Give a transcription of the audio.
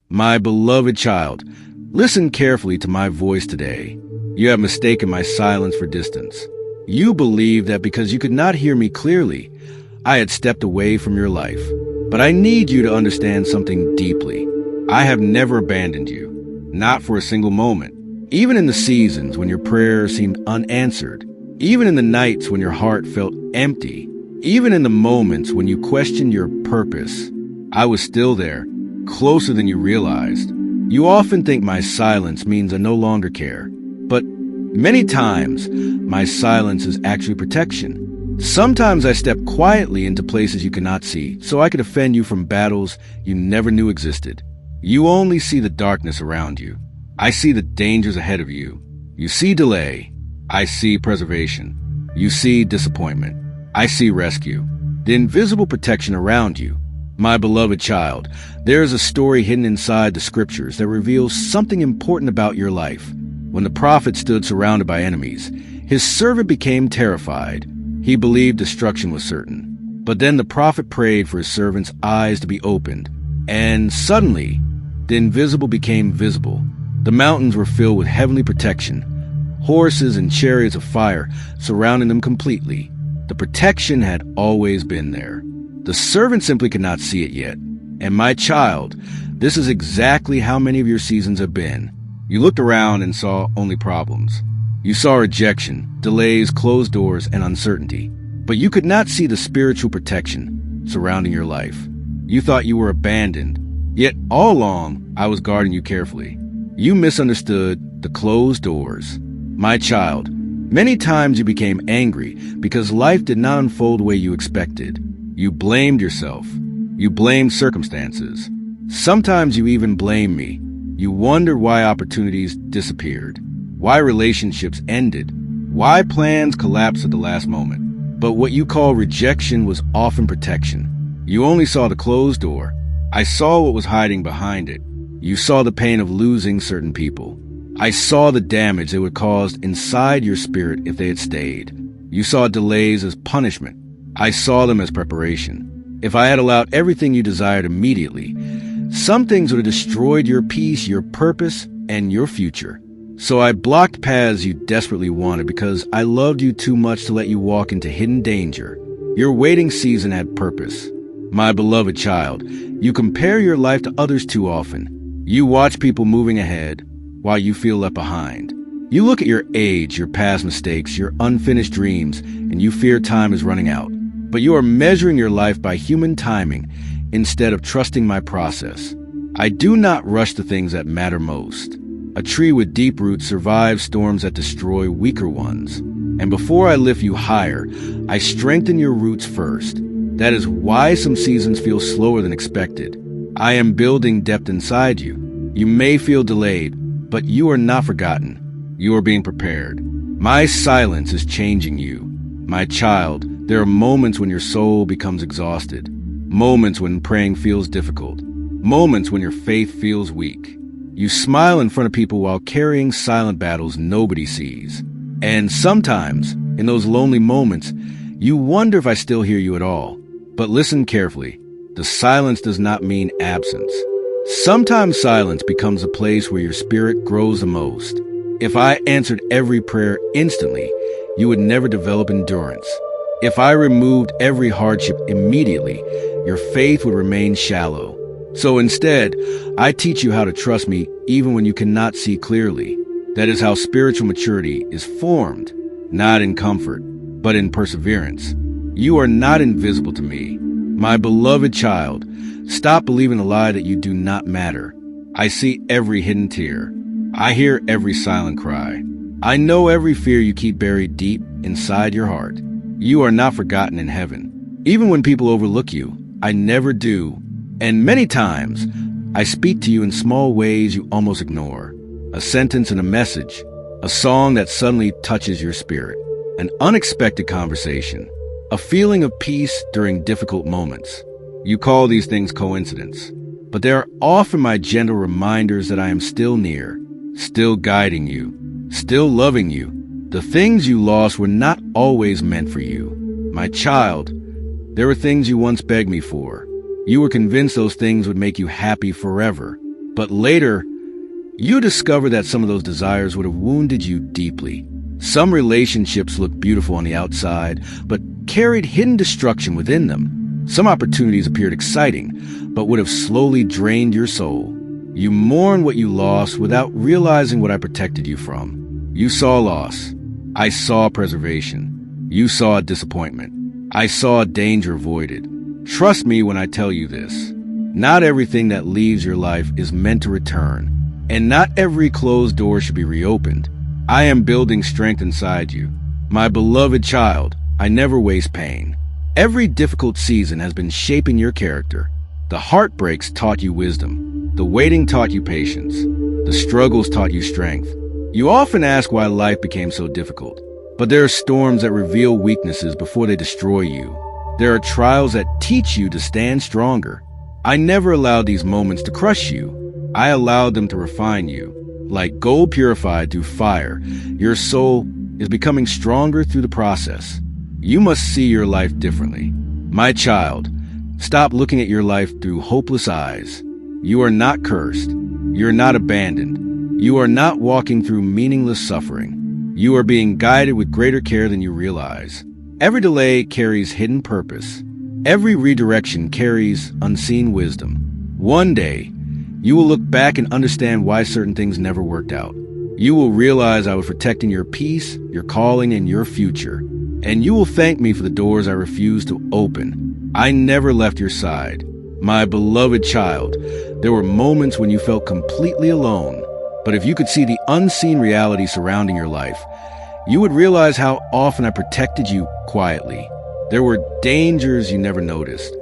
My beloved child, listen carefully to my voice today. You have mistaken my silence for distance. You believe that because you could not hear me clearly, I had stepped away from your life. But I need you to understand something deeply. I have never abandoned you, not for a single moment. Even in the seasons when your prayers seemed unanswered, even in the nights when your heart felt empty, even in the moments when you questioned your purpose, I was still there, closer than you realized. You often think my silence means I no longer care, but many times my silence is actually protection. Sometimes I step quietly into places you cannot see, so I could defend you from battles you never knew existed. You only see the darkness around you. I see the dangers ahead of you. You see delay. I see preservation. You see disappointment. I see rescue. The invisible protection around you. My beloved child, there is a story hidden inside the scriptures that reveals something important about your life. When the prophet stood surrounded by enemies, his servant became terrified. He believed destruction was certain. But then the prophet prayed for his servant's eyes to be opened, and suddenly, the invisible became visible. The mountains were filled with heavenly protection, horses and chariots of fire surrounding them completely. The protection had always been there. The servant simply could not see it yet. And my child, this is exactly how many of your seasons have been. You looked around and saw only problems. You saw rejection, delays, closed doors, and uncertainty. But you could not see the spiritual protection surrounding your life. You thought you were abandoned. Yet all along, I was guarding you carefully. You misunderstood the closed doors. My child, many times you became angry because life did not unfold the way you expected. You blamed yourself. You blamed circumstances. Sometimes you even blamed me. You wondered why opportunities disappeared, why relationships ended, why plans collapsed at the last moment. But what you call rejection was often protection. You only saw the closed door. I saw what was hiding behind it. You saw the pain of losing certain people. I saw the damage they would cause inside your spirit if they had stayed. You saw delays as punishment. I saw them as preparation. If I had allowed everything you desired immediately, some things would have destroyed your peace, your purpose, and your future. So I blocked paths you desperately wanted because I loved you too much to let you walk into hidden danger. Your waiting season had purpose. My beloved child, you compare your life to others too often. You watch people moving ahead while you feel left behind. You look at your age, your past mistakes, your unfinished dreams, and you fear time is running out. But you are measuring your life by human timing instead of trusting my process. I do not rush the things that matter most. A tree with deep roots survives storms that destroy weaker ones. And before I lift you higher, I strengthen your roots first. That is why some seasons feel slower than expected. I am building depth inside you. You may feel delayed, but you are not forgotten. You are being prepared. My silence is changing you. My child, there are moments when your soul becomes exhausted. Moments when praying feels difficult. Moments when your faith feels weak. You smile in front of people while carrying silent battles nobody sees. And sometimes, in those lonely moments, you wonder if I still hear you at all. But listen carefully. The silence does not mean absence. Sometimes silence becomes a place where your spirit grows the most. If I answered every prayer instantly, you would never develop endurance. If I removed every hardship immediately, your faith would remain shallow. So instead, I teach you how to trust me even when you cannot see clearly. That is how spiritual maturity is formed, not in comfort, but in perseverance. You are not invisible to me. My beloved child, stop believing the lie that you do not matter. I see every hidden tear. I hear every silent cry. I know every fear you keep buried deep inside your heart. You are not forgotten in heaven. Even when people overlook you, I never do. And many times, I speak to you in small ways you almost ignore. A sentence and a message. A song that suddenly touches your spirit. An unexpected conversation. A feeling of peace during difficult moments. You call these things coincidence, but they are often my gentle reminders that I am still near, still guiding you, still loving you. The things you lost were not always meant for you. My child, there were things you once begged me for. You were convinced those things would make you happy forever. But later, you discover that some of those desires would have wounded you deeply. Some relationships looked beautiful on the outside, but carried hidden destruction within them. Some opportunities appeared exciting, but would have slowly drained your soul. You mourn what you lost without realizing what I protected you from. You saw loss. I saw preservation. You saw disappointment. I saw danger avoided. Trust me when I tell you this. Not everything that leaves your life is meant to return, and not every closed door should be reopened. I am building strength inside you. My beloved child, I never waste pain. Every difficult season has been shaping your character. The heartbreaks taught you wisdom. The waiting taught you patience. The struggles taught you strength. You often ask why life became so difficult, but there are storms that reveal weaknesses before they destroy you. There are trials that teach you to stand stronger. I never allowed these moments to crush you. I allowed them to refine you. Like gold purified through fire, your soul is becoming stronger through the process. You must see your life differently. My child, stop looking at your life through hopeless eyes. You are not cursed. You're not abandoned. You are not walking through meaningless suffering. You are being guided with greater care than you realize. Every delay carries hidden purpose. Every redirection carries unseen wisdom. One day, you will look back and understand why certain things never worked out. You will realize I was protecting your peace, your calling, and your future. And you will thank me for the doors I refused to open. I never left your side. My beloved child, there were moments when you felt completely alone. But if you could see the unseen reality surrounding your life, you would realize how often I protected you quietly. There were dangers you never noticed,